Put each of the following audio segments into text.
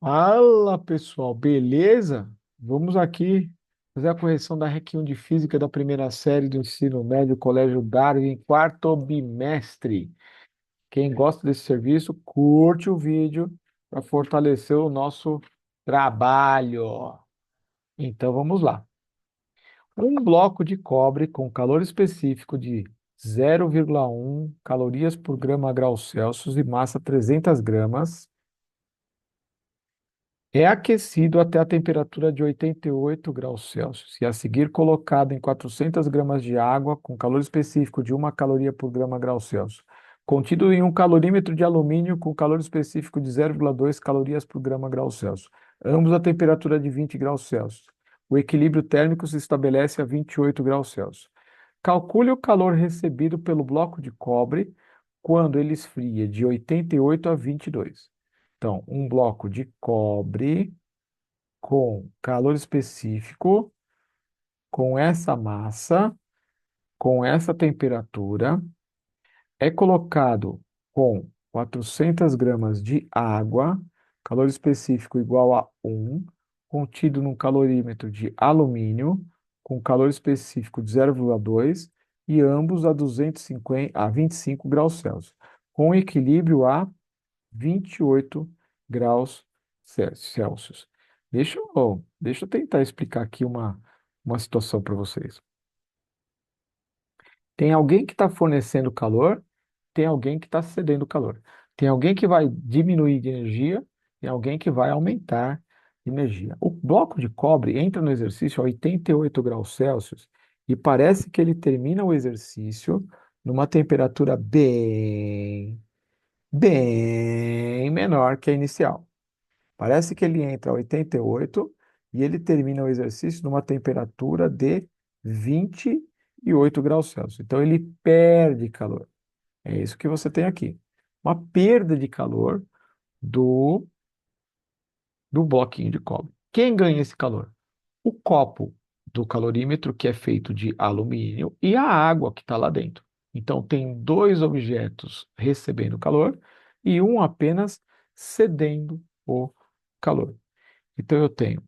Fala pessoal, beleza? Vamos aqui fazer a correção da REC 1 de Física da primeira série do ensino médio, Colégio Darwin, quarto bimestre. Quem gosta desse serviço, curte o vídeo para fortalecer o nosso trabalho. Então vamos lá. Um bloco de cobre com calor específico de 0,1 calorias por grama grau Celsius e massa 300 gramas. É aquecido até a temperatura de 88 graus Celsius e a seguir colocado em 400 gramas de água com calor específico de 1 caloria por grama grau Celsius, contido em um calorímetro de alumínio com calor específico de 0,2 calorias por grama grau Celsius, ambos a temperatura de 20 graus Celsius. O equilíbrio térmico se estabelece a 28 graus Celsius. Calcule o calor recebido pelo bloco de cobre quando ele esfria de 88 a 22. Então, um bloco de cobre com calor específico, com essa massa, com essa temperatura, é colocado com 400 gramas de água, calor específico igual a 1, contido num calorímetro de alumínio, com calor específico de 0,2 e ambos a 250 a 25 graus Celsius, com equilíbrio a 28 graus Celsius. Deixa eu tentar explicar aqui uma situação para vocês. Tem alguém que está fornecendo calor, tem alguém que está cedendo calor. Tem alguém que vai diminuir de energia, tem alguém que vai aumentar de energia. O bloco de cobre entra no exercício a 88 graus Celsius e parece que ele termina o exercício numa temperatura bem menor que a inicial. Parece que ele entra a 88 e ele termina o exercício numa temperatura de 28 graus Celsius. Então ele perde calor. É isso que você tem aqui. Uma perda de calor do, do bloquinho de cobre. Quem ganha esse calor? O copo do calorímetro, que é feito de alumínio, e a água que está lá dentro. Então tem dois objetos recebendo calor e um apenas cedendo o calor. Então eu tenho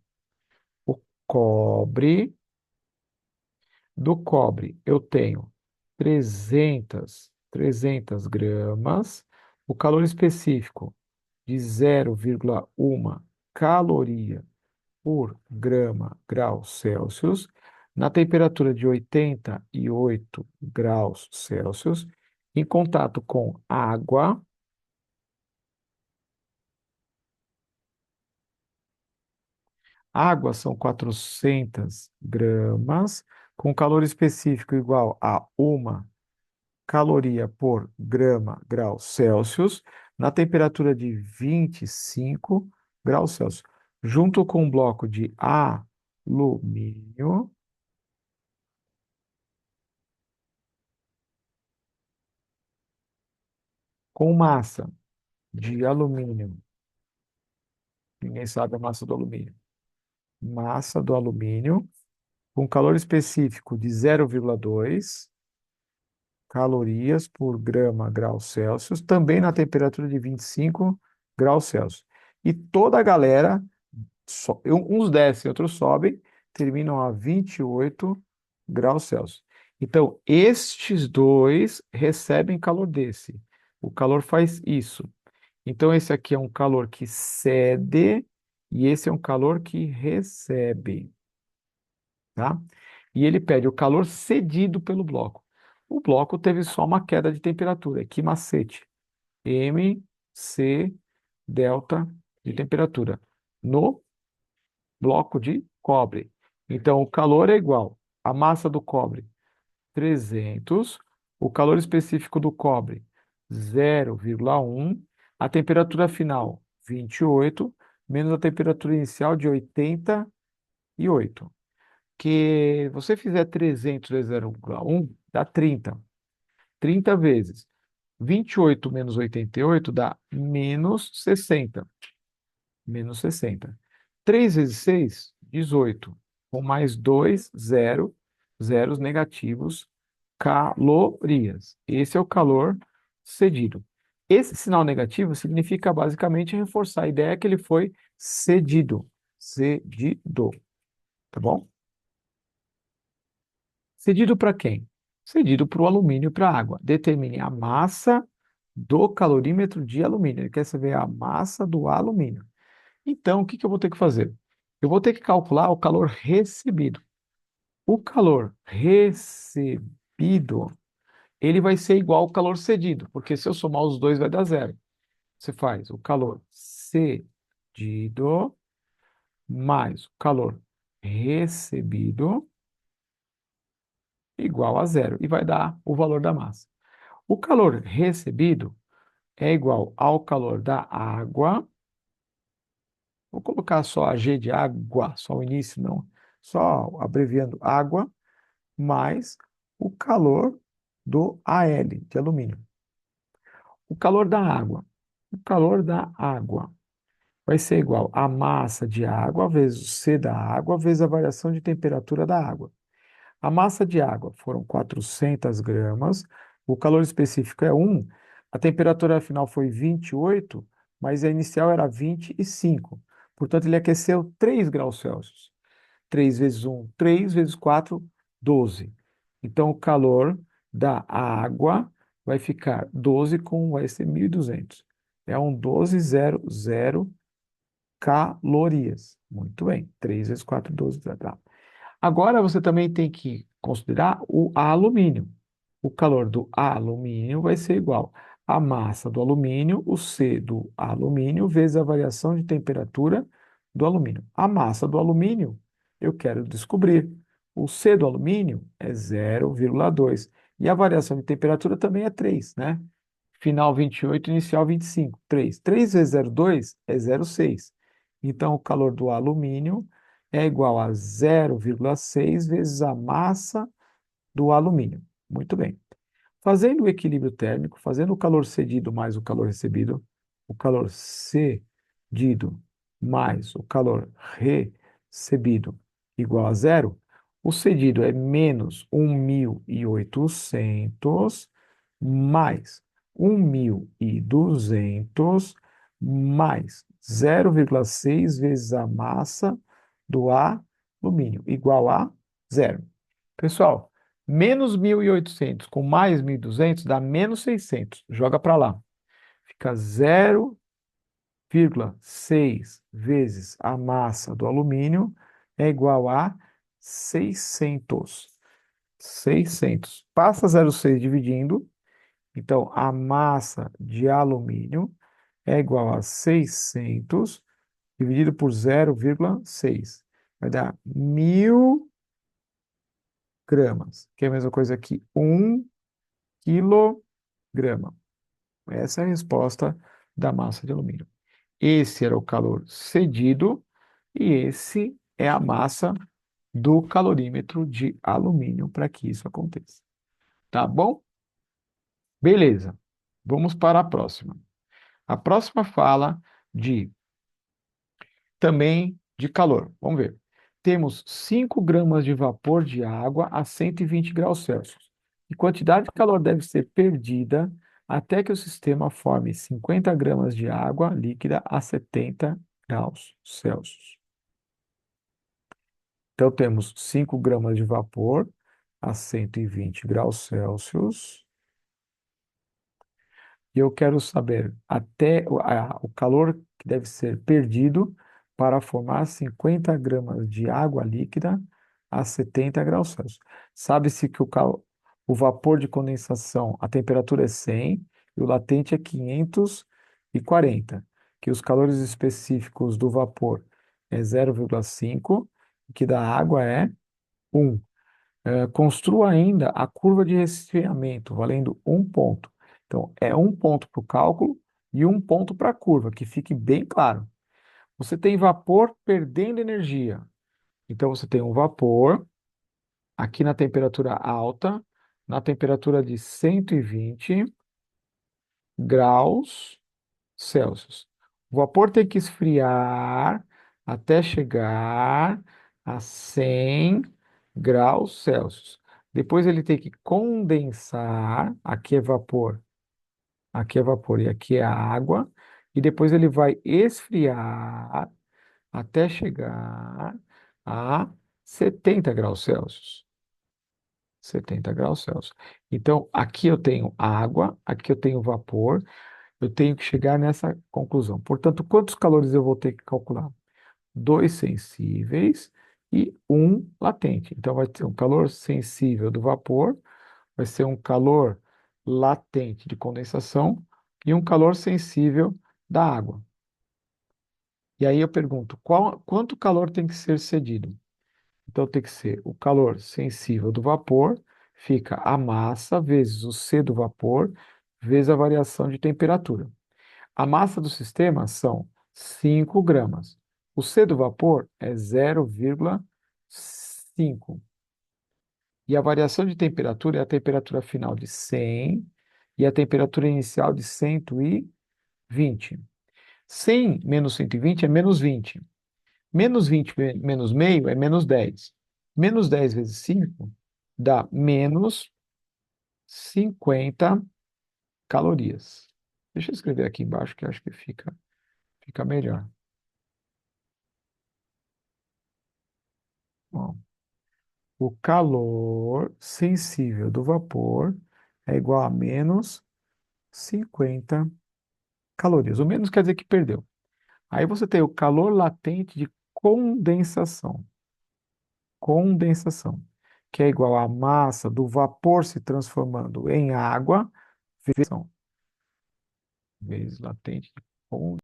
o cobre. Do cobre eu tenho 300 gramas. O calor específico de 0,1 caloria por grama grau Celsius, na temperatura de 88 graus Celsius, em contato com água. Água são 400 gramas, com calor específico igual a 1 caloria por grama grau Celsius, na temperatura de 25 graus Celsius, junto com um bloco de alumínio com massa de alumínio. Ninguém sabe a massa do alumínio. Massa do alumínio com calor específico de 0,2 calorias por grama grau Celsius, também na temperatura de 25 graus Celsius. E toda a galera, uns descem, outros sobem, terminam a 28 graus Celsius. Então, estes dois recebem calor desse. O calor faz isso. Então, esse aqui é um calor que cede e esse é um calor que recebe, tá? E ele pede o calor cedido pelo bloco. O bloco teve só uma queda de temperatura. Que macete? MC delta de temperatura no bloco de cobre. Então, o calor é igual à massa do cobre, 300, o calor específico do cobre, 0,1, a temperatura final, 28, menos a temperatura inicial de 88. Que você fizer 300 vezes 0,1, dá 30. 30 vezes 28 menos 88 dá menos 60. Menos 60. 3 vezes 6, 18. Com mais 2 zeros negativos, calorias. Esse é o calor cedido. Esse sinal negativo significa basicamente reforçar a ideia que ele foi cedido. Cedido, tá bom? Cedido para quem? Cedido para o alumínio e para a água. Determine a massa do calorímetro de alumínio. Ele quer saber a massa do alumínio. Então, o que que eu vou ter que fazer? Eu vou ter que calcular o calor recebido. O calor recebido, ele vai ser igual ao calor cedido, porque se eu somar os dois vai dar zero. Você faz o calor cedido mais o calor recebido igual a zero e vai dar o valor da massa. O calor recebido é igual ao calor da água. Vou colocar só a G de água, só o início, não. Só abreviando água, mais o calor do Al, de alumínio. O calor da água. O calor da água vai ser igual a massa de água vezes o C da água vezes a variação de temperatura da água. A massa de água foram 400 gramas, o calor específico é 1, a temperatura final foi 28, mas a inicial era 25. Portanto, ele aqueceu 3 graus Celsius. 3 vezes 1, 3 vezes 4, 12. Então, o calor da água vai ficar 12 vai ser 1.200. É um 1200 calorias. Muito bem. 3 vezes 4, 12. Tá. Agora você também tem que considerar o alumínio. O calor do alumínio vai ser igual à massa do alumínio, o C do alumínio, vezes a variação de temperatura do alumínio. A massa do alumínio, eu quero descobrir. O C do alumínio é 0,2. E a variação de temperatura também é 3, né? Final 28, inicial 25. 3. 3 vezes 0,2 é 0,6. Então, o calor do alumínio é igual a 0,6 vezes a massa do alumínio. Muito bem. Fazendo o equilíbrio térmico, fazendo o calor cedido mais o recebido, o calor cedido mais o calor recebido igual a zero, o cedido é menos 1.800 mais 1.200 mais 0,6 vezes a massa do alumínio, igual a zero. Pessoal, menos 1.800 com mais 1.200 dá menos 600. Joga para lá. Fica 0,6 vezes a massa do alumínio é igual a 600. 600. Passa 0,6 dividindo. Então, a massa de alumínio é igual a 600 dividido por 0,6. Vai dar 1.000 gramas, que é a mesma coisa que 1 quilograma. Essa é a resposta da massa de alumínio. Esse era o calor cedido e esse é a massa do calorímetro de alumínio para que isso aconteça. Tá bom? Beleza. Vamos para a próxima. A próxima fala de também de calor. Vamos ver. Temos 5 gramas de vapor de água a 120 graus Celsius. E quantidade de calor deve ser perdida até que o sistema forme 50 gramas de água líquida a 70 graus Celsius. Então, temos 5 gramas de vapor a 120 graus Celsius. E eu quero saber até o calor que deve ser perdido para formar 50 gramas de água líquida a 70 graus Celsius. Sabe-se que o vapor de condensação, a temperatura é 100 e o latente é 540, que os calores específicos do vapor é 0,5 e que da água é 1. Construa ainda a curva de resfriamento, valendo 1 ponto. Então, é 1 ponto para o cálculo e 1 ponto para a curva, que fique bem claro. Você tem vapor perdendo energia. Então, você tem um vapor aqui na temperatura alta, na temperatura de 120 graus Celsius. O vapor tem que esfriar até chegar a 100 graus Celsius. Depois ele tem que condensar, aqui é vapor e aqui é água, e depois ele vai esfriar até chegar a 70 graus Celsius. 70 graus Celsius. Então, aqui eu tenho água, aqui eu tenho vapor, eu tenho que chegar nessa conclusão. Portanto, quantos calores eu vou ter que calcular? Dois sensíveis e um latente. Então, vai ter um calor sensível do vapor, vai ser um calor latente de condensação e um calor sensível da água. E aí eu pergunto, quanto calor tem que ser cedido? Então tem que ser o calor sensível do vapor, fica a massa vezes o C do vapor, vezes a variação de temperatura. A massa do sistema são 5 gramas. O C do vapor é 0,5. E a variação de temperatura é a temperatura final de 100 e a temperatura inicial de 120. 100 menos 120 é menos 20. Menos 20 menos meio é menos 10. Menos 10 vezes 5 dá menos 50 calorias. Deixa eu escrever aqui embaixo que eu acho que fica melhor. Bom, o calor sensível do vapor é igual a menos 50 calorias. O menos quer dizer que perdeu. Aí você tem o calor latente de condensação. Condensação, que é igual à massa do vapor se transformando em água, vezes latente de condensação.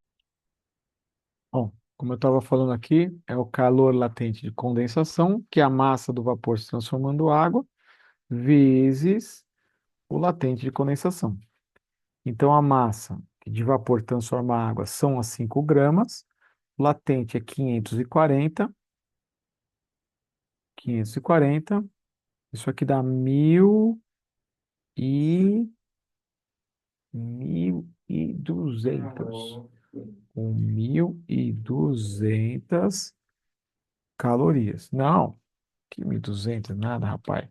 Bom, como eu estava falando aqui, é o calor latente de condensação, que é a massa do vapor se transformando em água, vezes o latente de condensação. Então, a massa de vapor transforma a água são as 5 gramas, o latente é 540, isso aqui dá 1.200. Com 1.200 calorias. Não, que 1.200 nada, rapaz.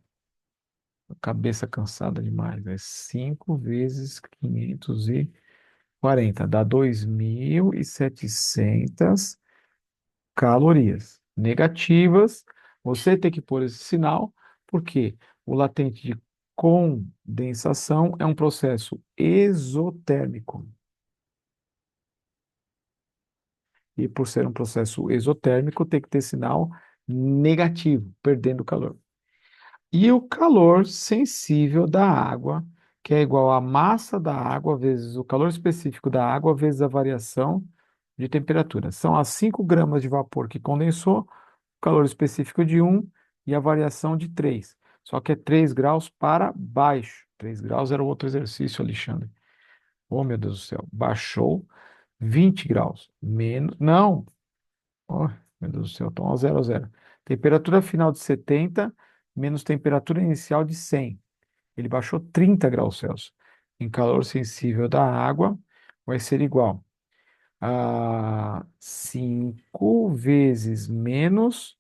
Cabeça cansada demais. É 5 vezes 540. Dá 2.700 calorias negativas. Você tem que pôr esse sinal, porque o latente de condensação é um processo exotérmico. E por ser um processo exotérmico, tem que ter sinal negativo, perdendo calor. E o calor sensível da água, que é igual à massa da água vezes o calor específico da água vezes a variação de temperatura. São as 5 gramas de vapor que condensou, o calor específico de 1 e a variação de 3. Só que é 3 graus para baixo. 3 graus era o outro exercício, Alexandre. Oh, meu Deus do céu. Baixou 20 graus. Menos. Não, oh, meu Deus do céu, estão ao 0 a 0. Temperatura final de 70 menos temperatura inicial de 100. Ele baixou 30 graus Celsius. Em calor sensível da água, vai ser igual a 5 vezes menos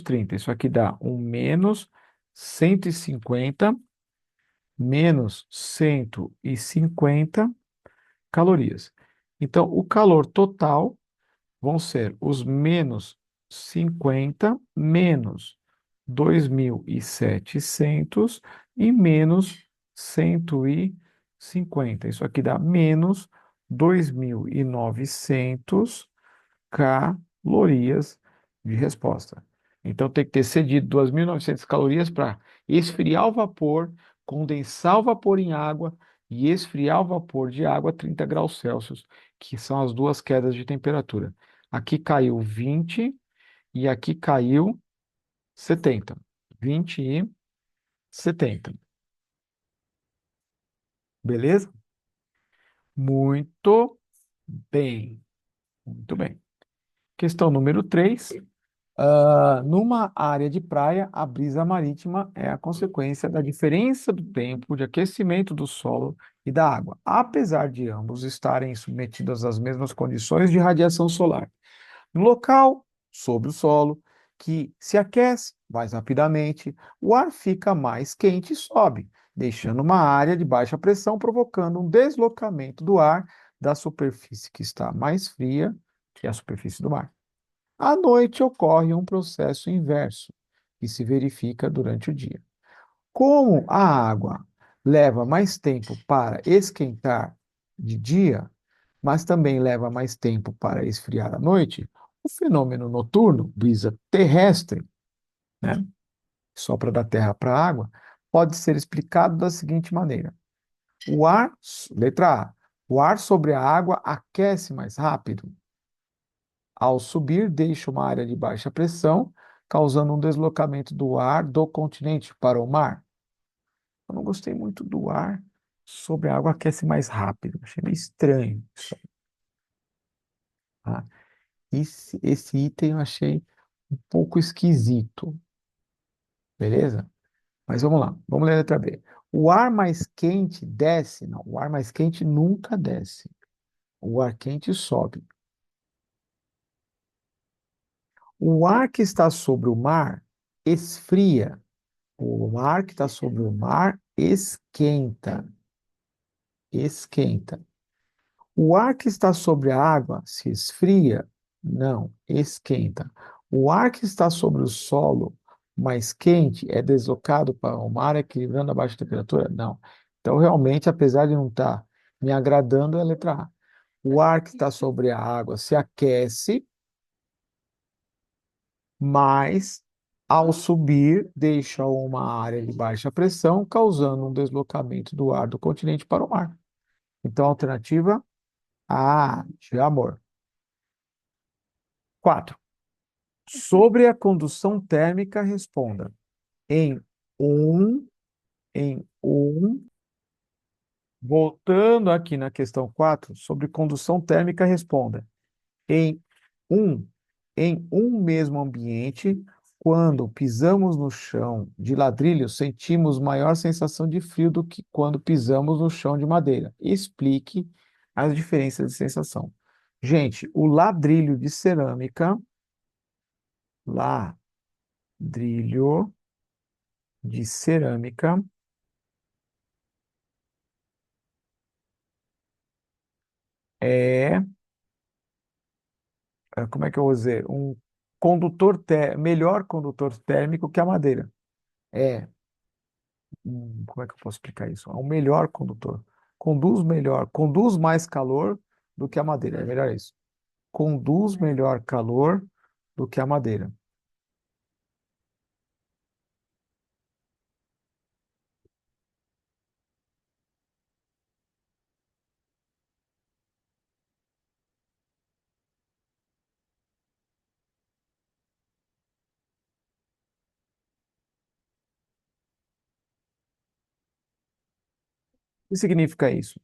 30. Isso aqui dá um menos 150 menos 150 calorias. Então, o calor total vão ser os menos 50 menos 2.700 e menos 150. Isso aqui dá menos 2.900 calorias de resposta. Então tem que ter cedido 2.900 calorias para esfriar o vapor, condensar o vapor em água e esfriar o vapor de água a 30 graus Celsius, que são as duas quedas de temperatura. Aqui caiu 20 e aqui caiu 70. 20 e 70. Beleza? Muito bem. Muito bem. Questão número 3. Numa área de praia, a brisa marítima é a consequência da diferença do tempo de aquecimento do solo e da água, apesar de ambos estarem submetidos às mesmas condições de radiação solar. No local, sobre o solo, que se aquece mais rapidamente, o ar fica mais quente e sobe, deixando uma área de baixa pressão, provocando um deslocamento do ar da superfície que está mais fria que a superfície do mar. À noite ocorre um processo inverso, que se verifica durante o dia. Como a água leva mais tempo para esquentar de dia, mas também leva mais tempo para esfriar à noite, o fenômeno noturno, brisa terrestre, né, que sopra da terra para a água, pode ser explicado da seguinte maneira: o ar, letra A, o ar sobre a água aquece mais rápido. Ao subir, deixa uma área de baixa pressão, causando um deslocamento do ar do continente para o mar. Eu não gostei muito do ar sobre a água aquece mais rápido. Achei meio estranho isso aí, tá? Esse item eu achei um pouco esquisito, beleza? Mas vamos lá, vamos ler a letra B. O ar mais quente desce? Não, o ar mais quente nunca desce. O ar quente sobe. O ar que está sobre o mar esfria. O ar que está sobre o mar esquenta. Esquenta. O ar que está sobre a água se esfria? Não, esquenta. O ar que está sobre o solo mais quente é deslocado para o mar, equilibrando a baixa temperatura? Não. Então, realmente, apesar de não estar me agradando, é a letra A. O ar que está sobre a água se aquece, mas ao subir, deixa uma área de baixa pressão, causando um deslocamento do ar do continente para o mar. Então, a alternativa A, de amor. 4. Sobre a condução térmica, responda. Em um, voltando aqui na questão 4, sobre condução térmica, responda. Em um, em um mesmo ambiente, quando pisamos no chão de ladrilho, sentimos maior sensação de frio do que quando pisamos no chão de madeira. Explique as diferenças de sensação. Gente, o ladrilho de cerâmica, ladrilho de cerâmica é, como é que eu vou dizer? Um melhor condutor térmico que a madeira. É, como é que eu posso explicar isso? É um melhor condutor. Conduz melhor, conduz mais calor do que a madeira. É melhor isso. Conduz melhor calor do que a madeira. O que significa isso?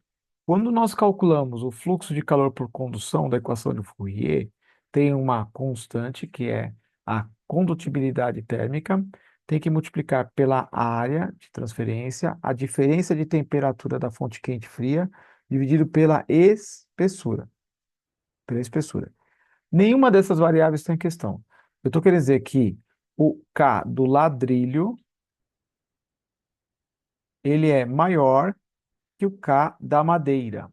Quando nós calculamos o fluxo de calor por condução da equação de Fourier, tem uma constante que é a condutibilidade térmica, tem que multiplicar pela área de transferência, a diferença de temperatura da fonte quente e fria, dividido pela espessura. Nenhuma dessas variáveis está em questão. Eu estou querendo dizer que o K do ladrilho, ele é maior que o K da madeira.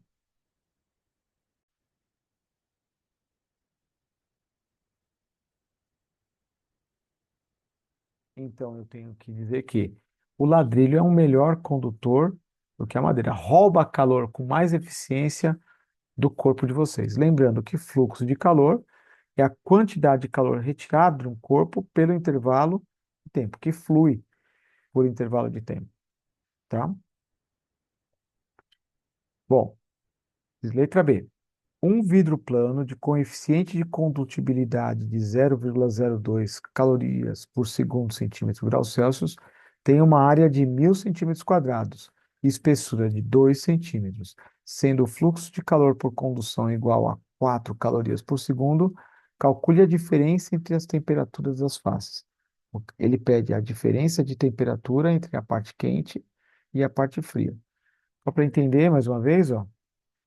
Então, eu tenho que dizer que o ladrilho é um melhor condutor do que a madeira. Rouba calor com mais eficiência do corpo de vocês. Lembrando que fluxo de calor é a quantidade de calor retirado de um corpo pelo intervalo de tempo, que flui por intervalo de tempo, tá? Bom, letra B. Um vidro plano de coeficiente de condutibilidade de 0,02 calorias por segundo centímetro graus Celsius tem uma área de 1.000 centímetros quadrados e espessura de 2 centímetros, sendo o fluxo de calor por condução igual a 4 calorias por segundo. Calcule a diferença entre as temperaturas das faces. Ele pede a diferença de temperatura entre a parte quente e a parte fria. Só para entender mais uma vez, ó.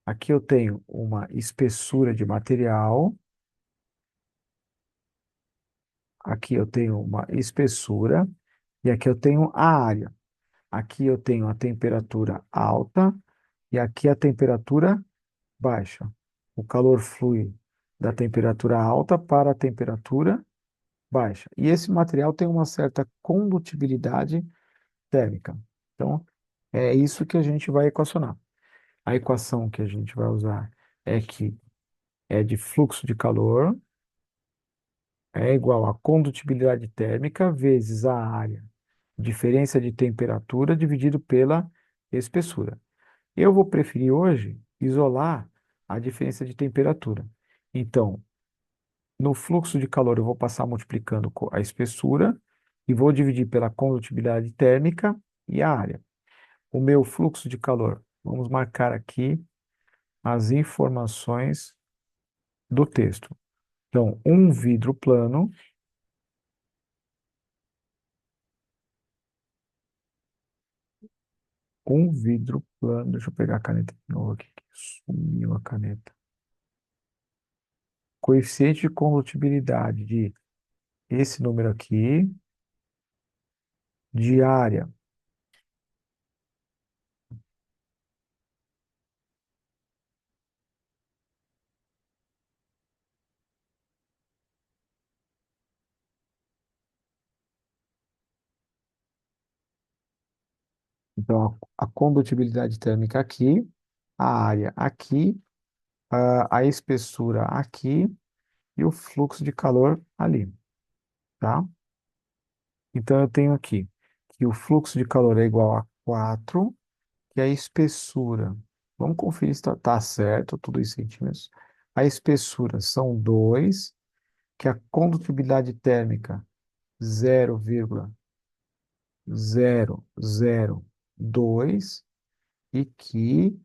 Aqui eu tenho uma espessura de material, aqui eu tenho uma espessura e aqui eu tenho a área. Aqui eu tenho a temperatura alta e aqui a temperatura baixa. O calor flui da temperatura alta para a temperatura baixa. E esse material tem uma certa condutibilidade térmica. Então, é isso que a gente vai equacionar. A equação que a gente vai usar é que é de fluxo de calor é igual a condutibilidade térmica vezes a área, diferença de temperatura dividido pela espessura. Eu vou preferir hoje isolar a diferença de temperatura. Então, no fluxo de calor, eu vou passar multiplicando a espessura e vou dividir pela condutibilidade térmica e a área. O meu fluxo de calor, vamos marcar aqui as informações do texto. Então, um vidro plano, deixa eu pegar a caneta de novo aqui, que sumiu a caneta. Coeficiente de condutibilidade de esse número aqui, de área. Então, a condutibilidade térmica aqui, a área aqui, a espessura aqui e o fluxo de calor ali, tá? Então, eu tenho aqui que o fluxo de calor é igual a 4, que a espessura, vamos conferir se está certo, tudo em centímetros. A espessura são 2, que a condutibilidade térmica 0,002 e que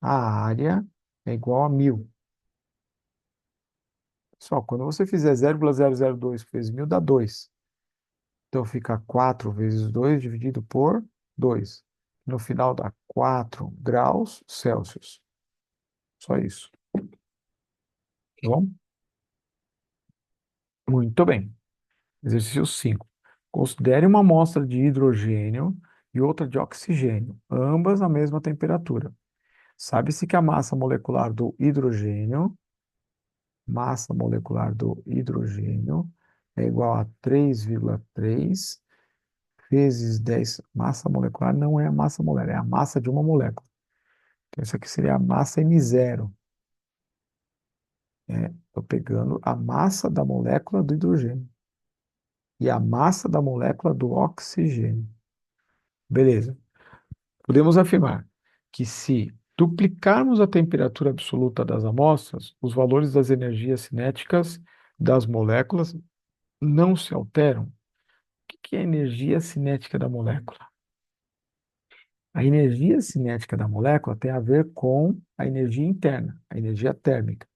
a área é igual a 1.000. Só quando você fizer 0,002 vezes 1.000 dá 2. Então fica 4 vezes 2 dividido por 2. No final dá 4 graus Celsius. Só isso. Tá bom? Muito bem. Exercício 5. Considere uma amostra de hidrogênio e outra de oxigênio, ambas à mesma temperatura. Sabe-se que a massa molecular do hidrogênio é igual a 3,3 vezes 10. Massa molecular não é a massa molar, é a massa de uma molécula. Então, isso aqui seria a massa M0. Estou pegando a massa da molécula do hidrogênio e a massa da molécula do oxigênio. Beleza. Podemos afirmar que se duplicarmos a temperatura absoluta das amostras, os valores das energias cinéticas das moléculas não se alteram. O que é a energia cinética da molécula? A energia cinética da molécula tem a ver com a energia interna, a energia térmica.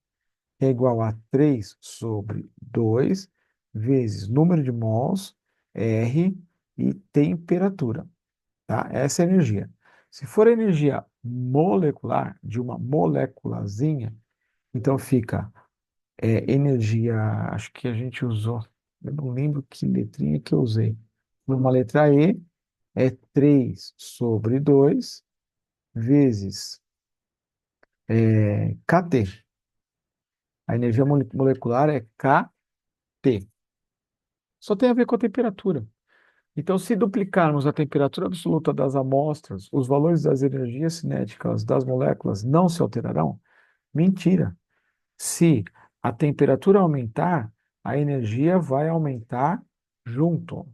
É igual a 3 sobre 2 vezes número de mols, R, e temperatura. Tá? Essa é a energia. Se for a energia molecular, de uma moléculazinha, então fica energia, acho que a gente usou, eu não lembro que letrinha que eu usei. Uma letra E é 3 sobre 2 vezes kT. A energia molecular é kT. Só tem a ver com a temperatura. Então, se duplicarmos a temperatura absoluta das amostras, os valores das energias cinéticas das moléculas não se alterarão? Mentira. Se a temperatura aumentar, a energia vai aumentar junto.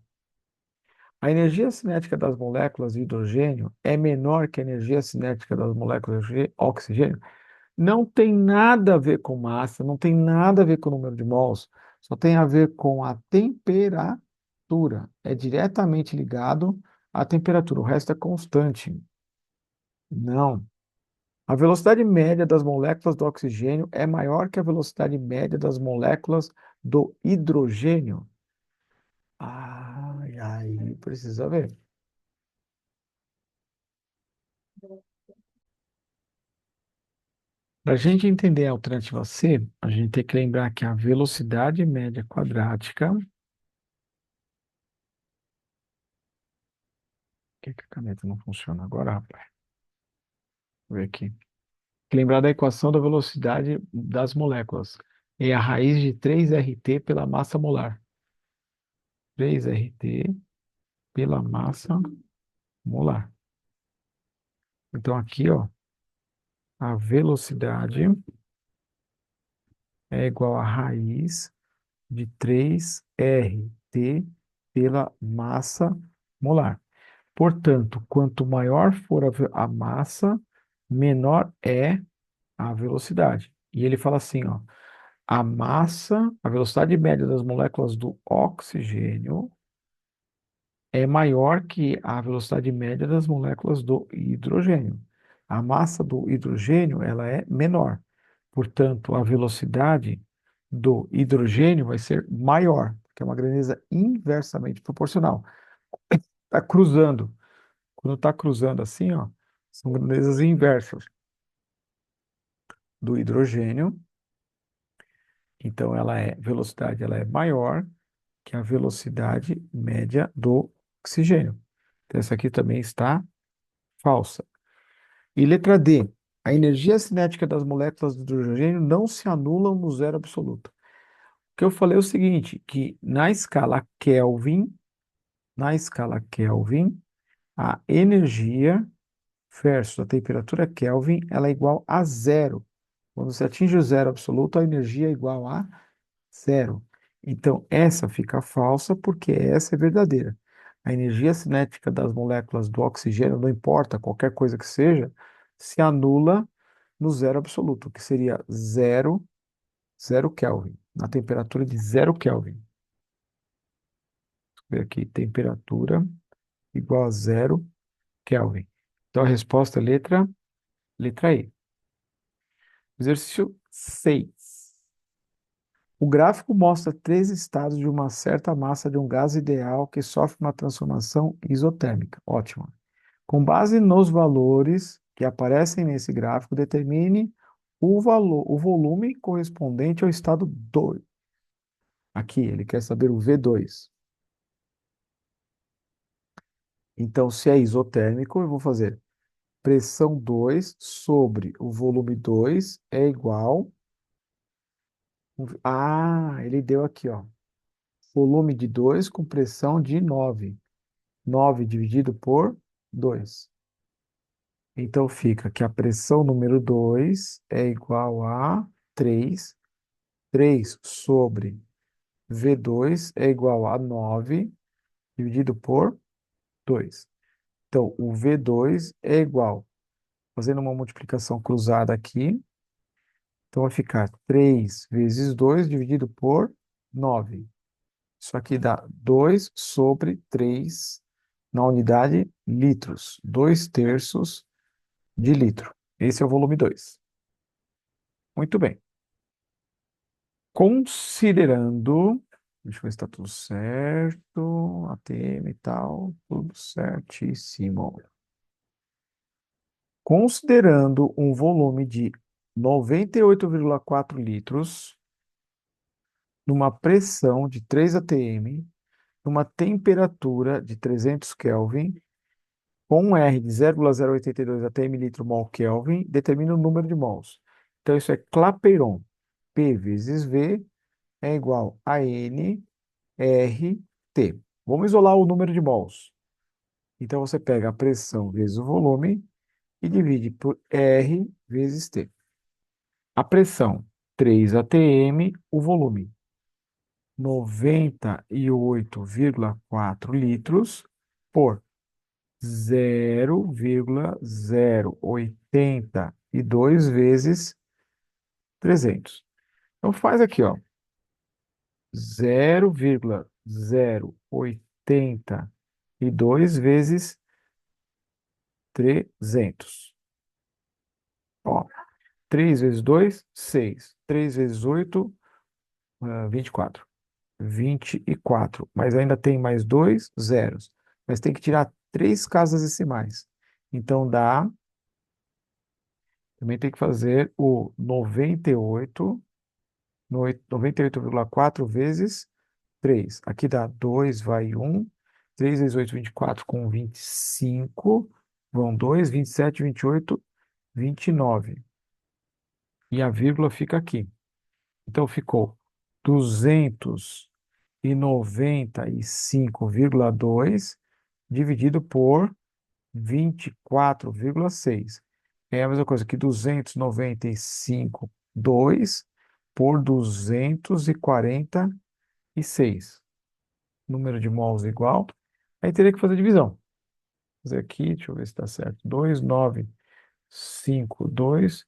A energia cinética das moléculas de hidrogênio é menor que a energia cinética das moléculas de oxigênio? Não tem nada a ver com massa, não tem nada a ver com o número de mols, só tem a ver com a temperatura. É diretamente ligado à temperatura, o resto é constante. Não. A velocidade média das moléculas do oxigênio é maior que a velocidade média das moléculas do hidrogênio. Ai, aí precisa ver. Para a gente entender a alternativa C, a gente tem que lembrar que a velocidade média quadrática. Por que a caneta não funciona agora, rapaz? Vou ver aqui. Tem que lembrar da equação da velocidade das moléculas. é a raiz de 3RT pela massa molar. 3RT pela massa molar. Então, aqui, ó, a velocidade é igual a raiz de 3RT pela massa molar. Portanto, quanto maior for a massa, menor é a velocidade. E ele fala assim, ó, a massa, a velocidade média das moléculas do oxigênio é maior que a velocidade média das moléculas do hidrogênio. A massa do hidrogênio, ela é menor. Portanto, a velocidade do hidrogênio vai ser maior, que é uma grandeza inversamente proporcional. Está cruzando. Quando está cruzando assim, ó, são grandezas inversas do hidrogênio. Então, velocidade ela é maior que a velocidade média do oxigênio. Então, essa aqui também está falsa. E letra D, a energia cinética das moléculas de hidrogênio não se anulam no zero absoluto. O que eu falei é o seguinte, que na escala Kelvin, a energia versus a temperatura Kelvin, ela é igual a zero. Quando você atinge o zero absoluto, a energia é igual a zero. Então, essa fica falsa porque essa é verdadeira. A energia cinética das moléculas do oxigênio, não importa qualquer coisa que seja, se anula no zero absoluto, que seria zero Kelvin, na temperatura de zero Kelvin. Vou ver aqui, temperatura igual a zero Kelvin. Então, a resposta é letra E. Exercício 6. O gráfico mostra três estados de uma certa massa de um gás ideal que sofre uma transformação isotérmica. Ótimo. Com base nos valores que aparecem nesse gráfico, determine o volume correspondente ao estado 2. Aqui, ele quer saber o V2. Então, se é isotérmico, eu vou fazer pressão 2 sobre o volume 2 é igual. Ah, ele deu aqui, ó. Volume de 2 com pressão de 9. 9 dividido por 2. Então fica que a pressão número 2 é igual a 3. 3 sobre V2 é igual a 9 dividido por 2. Então, o V2 é igual, fazendo uma multiplicação cruzada aqui, então vai ficar 3 vezes 2 dividido por 9. Isso aqui dá 2 sobre 3 na unidade litros. 2 terços de litro. Esse é o volume 2. Muito bem. Considerando, deixa eu ver se está tudo certo, ATM e tal, tudo certíssimo. Considerando um volume de 98,4 litros, numa pressão de 3 atm, numa temperatura de 300 Kelvin, com um R de 0,082 atm litro mol Kelvin, determina o número de mols. Então, isso é Clapeyron. P vezes V é igual a N R T. Vamos isolar o número de mols. Então, você pega a pressão vezes o volume e divide por R vezes T. A pressão, 3 atm, o volume, 98,4 litros por 0,082 vezes 300. Então, faz aqui, ó, 0,082 vezes 300. Ó, 3 vezes 2, 6. 3 vezes 8, 24. 24. Mas ainda tem mais dois zeros. Mas tem que tirar três casas decimais. Então dá. Também tem que fazer o 98, 98,4 vezes 3. Aqui dá 2, vai 1. 3 vezes 8, 24 com 25. Vão 2, 27, 28, 29. E a vírgula fica aqui. Então ficou 295,2 dividido por 24,6. É a mesma coisa que 295,2 por 246. Número de mols igual. Aí teria que fazer divisão. Fazer aqui, deixa eu ver se está certo. 2,952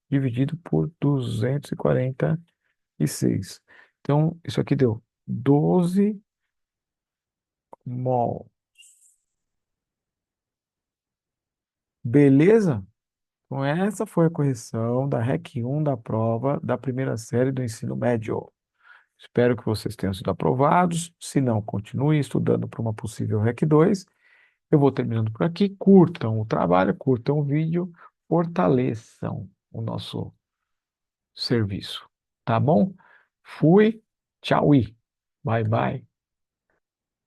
dividido por 246. Então, isso aqui deu 12 mol. Beleza? Então, essa foi a correção da REC 1 da prova da primeira série do ensino médio. Espero que vocês tenham sido aprovados. Se não, continue estudando para uma possível REC 2. Eu vou terminando por aqui. Curtam o trabalho, curtam o vídeo, fortaleçam o nosso serviço. Tá bom? Fui. Tchau. Bye, bye.